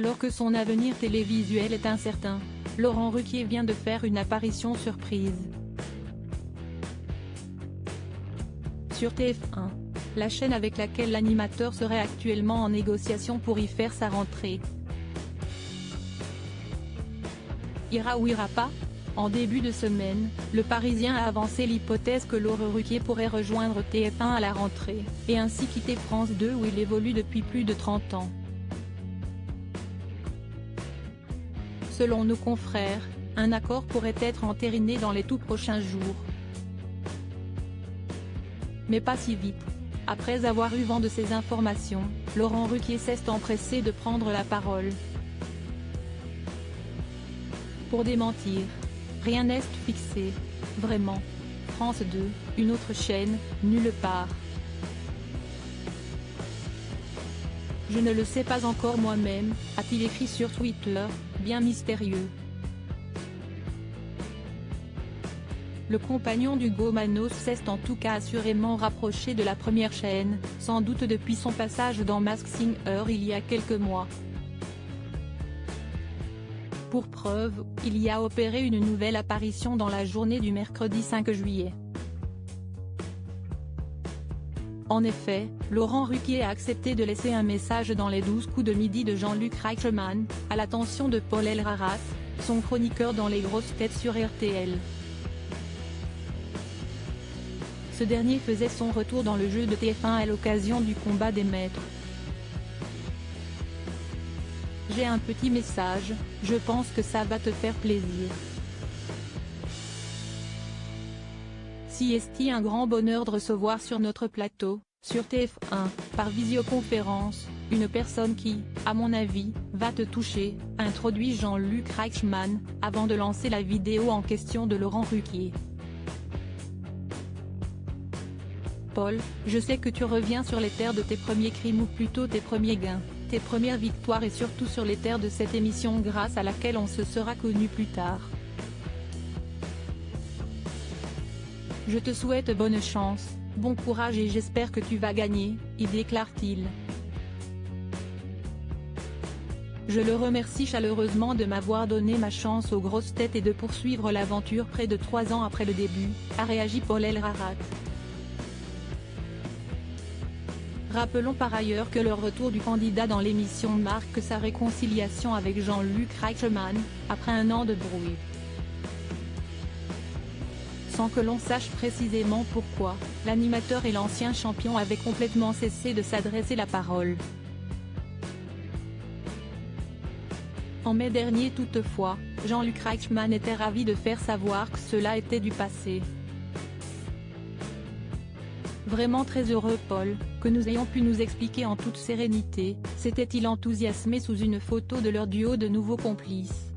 Alors que son avenir télévisuel est incertain, Laurent Ruquier vient de faire une apparition surprise sur TF1, la chaîne avec laquelle l'animateur serait actuellement en négociation pour y faire sa rentrée. Ira ou ira pas ? En début de semaine, Le Parisien a avancé l'hypothèse que Laurent Ruquier pourrait rejoindre TF1 à la rentrée, et ainsi quitter France 2 où il évolue depuis plus de 30 ans. Selon nos confrères, un accord pourrait être entériné dans les tout prochains jours. Mais pas si vite. Après avoir eu vent de ces informations, Laurent Ruquier s'est empressé de prendre la parole pour démentir. Rien n'est fixé. Vraiment. France 2, une autre chaîne, nulle part. Je ne le sais pas encore moi-même, a-t-il écrit sur Twitter, bien mystérieux. Le compagnon d'Hugo Manos s'est en tout cas assurément rapproché de la première chaîne, sans doute depuis son passage dans Masked Singer il y a quelques mois. Pour preuve, il y a opéré une nouvelle apparition dans la journée du mercredi 5 juillet. En effet, Laurent Ruquier a accepté de laisser un message dans les 12 coups de midi de Jean-Luc Reichmann, à l'attention de Paul Elrarat, son chroniqueur dans Les Grosses Têtes sur RTL. Ce dernier faisait son retour dans le jeu de TF1 à l'occasion du combat des maîtres. J'ai un petit message, je pense que ça va te faire plaisir. Si est un grand bonheur de recevoir sur notre plateau, sur TF1, par visioconférence, une personne qui, à mon avis, va te toucher, introduit Jean-Luc Reichmann, avant de lancer la vidéo en question de Laurent Ruquier. Paul, je sais que tu reviens sur les terres de tes premiers crimes ou plutôt tes premiers gains, tes premières victoires et surtout sur les terres de cette émission grâce à laquelle on se sera connu plus tard. Je te souhaite bonne chance, bon courage et j'espère que tu vas gagner, y déclare-t-il. Je le remercie chaleureusement de m'avoir donné ma chance aux grosses têtes et de poursuivre l'aventure près de 3 ans après le début, a réagi Paul Elrarat. Rappelons par ailleurs que le retour du candidat dans l'émission marque sa réconciliation avec Jean-Luc Reichmann, après un an de brouille. Sans que l'on sache précisément pourquoi, l'animateur et l'ancien champion avaient complètement cessé de s'adresser la parole. En mai dernier toutefois, Jean-Luc Reichmann était ravi de faire savoir que cela était du passé. Vraiment très heureux Paul, que nous ayons pu nous expliquer en toute sérénité, s'était-il enthousiasmé sous une photo de leur duo de nouveaux complices.